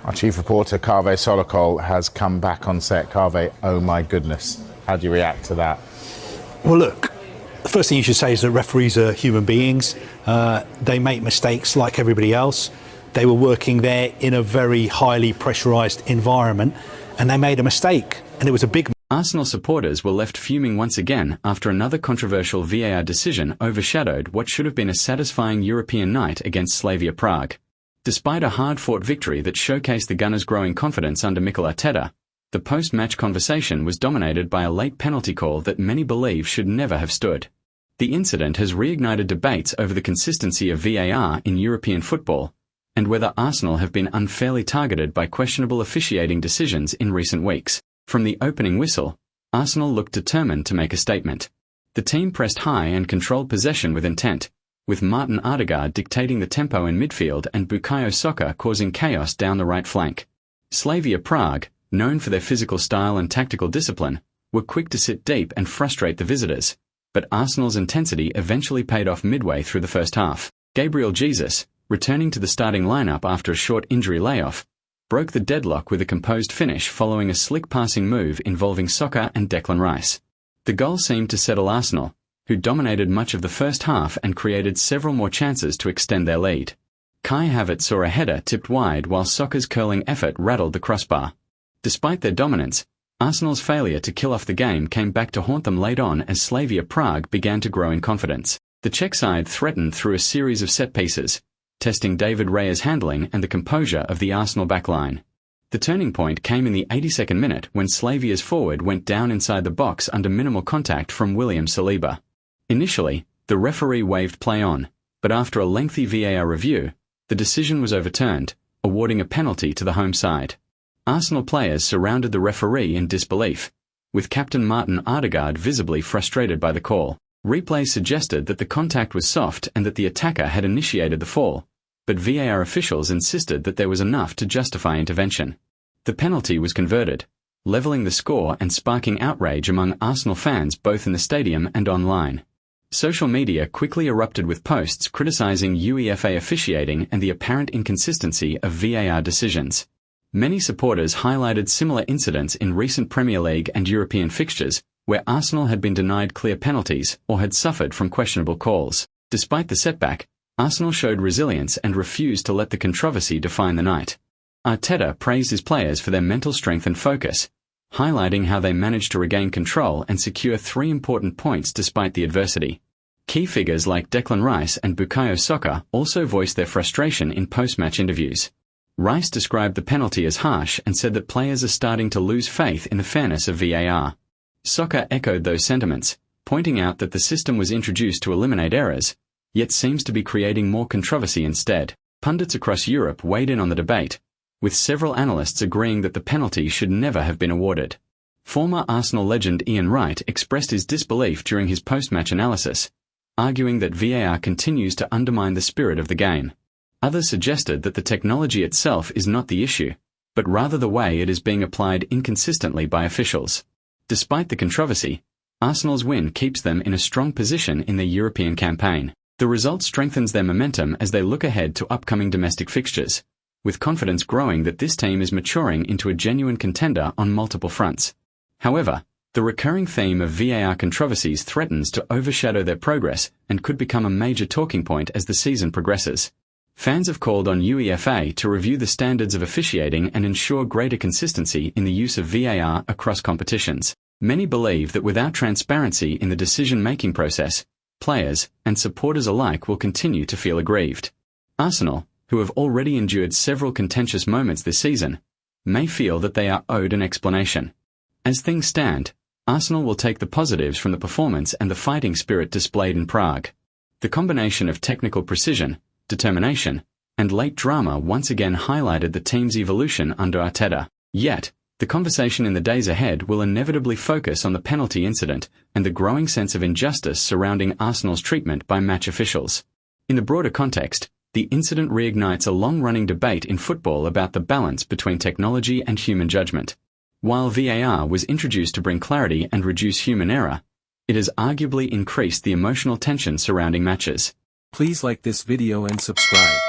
Our chief reporter, Kaveh Solokol, has come back on set. Kaveh, oh my goodness. How do you react to that? Well, look, the first thing you should say is that referees are human beings. They make mistakes like everybody else. They were working there in a very highly pressurised environment, and they made a mistake, and it was a big. Arsenal supporters were left fuming once again after another controversial VAR decision overshadowed what should have been a satisfying European night against Slavia Prague. Despite a hard-fought victory that showcased the Gunners' growing confidence under Mikel Arteta, the post-match conversation was dominated by a late penalty call that many believe should never have stood. The incident has reignited debates over the consistency of VAR in European football, and whether Arsenal have been unfairly targeted by questionable officiating decisions in recent weeks. From the opening whistle, Arsenal looked determined to make a statement. The team pressed high and controlled possession with intent, with Martin Odegaard dictating the tempo in midfield and Bukayo Saka causing chaos down the right flank. Slavia Prague, known for their physical style and tactical discipline, were quick to sit deep and frustrate the visitors, but Arsenal's intensity eventually paid off midway through the first half. Gabriel Jesus, returning to the starting lineup after a short injury layoff, broke the deadlock with a composed finish following a slick passing move involving Saka and Declan Rice. The goal seemed to settle Arsenal, who dominated much of the first half and created several more chances to extend their lead. Kai Havertz saw a header tipped wide while Saka's curling effort rattled the crossbar. Despite their dominance, Arsenal's failure to kill off the game came back to haunt them late on as Slavia Prague began to grow in confidence. The Czech side threatened through a series of set pieces, testing David Raya's handling and the composure of the Arsenal backline. The turning point came in the 82nd minute when Slavia's forward went down inside the box under minimal contact from William Saliba. Initially, the referee waved play on, but after a lengthy VAR review, the decision was overturned, awarding a penalty to the home side. Arsenal players surrounded the referee in disbelief, with captain Martin Odegaard visibly frustrated by the call. Replay suggested that the contact was soft and that the attacker had initiated the fall, but VAR officials insisted that there was enough to justify intervention. The penalty was converted, levelling the score and sparking outrage among Arsenal fans both in the stadium and online. Social media quickly erupted with posts criticising UEFA officiating and the apparent inconsistency of VAR decisions. Many supporters highlighted similar incidents in recent Premier League and European fixtures, where Arsenal had been denied clear penalties or had suffered from questionable calls. Despite the setback, Arsenal showed resilience and refused to let the controversy define the night. Arteta praised his players for their mental strength and focus, highlighting how they managed to regain control and secure 3 important points despite the adversity. Key figures like Declan Rice and Bukayo Saka also voiced their frustration in post-match interviews. Rice described the penalty as harsh and said that players are starting to lose faith in the fairness of VAR. Saka echoed those sentiments, pointing out that the system was introduced to eliminate errors, yet seems to be creating more controversy instead. Pundits across Europe weighed in on the debate, with several analysts agreeing that the penalty should never have been awarded. Former Arsenal legend Ian Wright expressed his disbelief during his post-match analysis, arguing that VAR continues to undermine the spirit of the game. Others suggested that the technology itself is not the issue, but rather the way it is being applied inconsistently by officials. Despite the controversy, Arsenal's win keeps them in a strong position in their European campaign. The result strengthens their momentum as they look ahead to upcoming domestic fixtures, with confidence growing that this team is maturing into a genuine contender on multiple fronts. However, the recurring theme of VAR controversies threatens to overshadow their progress and could become a major talking point as the season progresses. Fans have called on UEFA to review the standards of officiating and ensure greater consistency in the use of VAR across competitions. Many believe that without transparency in the decision-making process, players and supporters alike will continue to feel aggrieved. Arsenal, who have already endured several contentious moments this season, may feel that they are owed an explanation. As things stand, Arsenal will take the positives from the performance and the fighting spirit displayed in Prague. The combination of technical precision, determination, and late drama once again highlighted the team's evolution under Arteta. Yet, the conversation in the days ahead will inevitably focus on the penalty incident and the growing sense of injustice surrounding Arsenal's treatment by match officials. In the broader context, the incident reignites a long-running debate in football about the balance between technology and human judgment. While VAR was introduced to bring clarity and reduce human error, it has arguably increased the emotional tension surrounding matches. Please like this video and subscribe.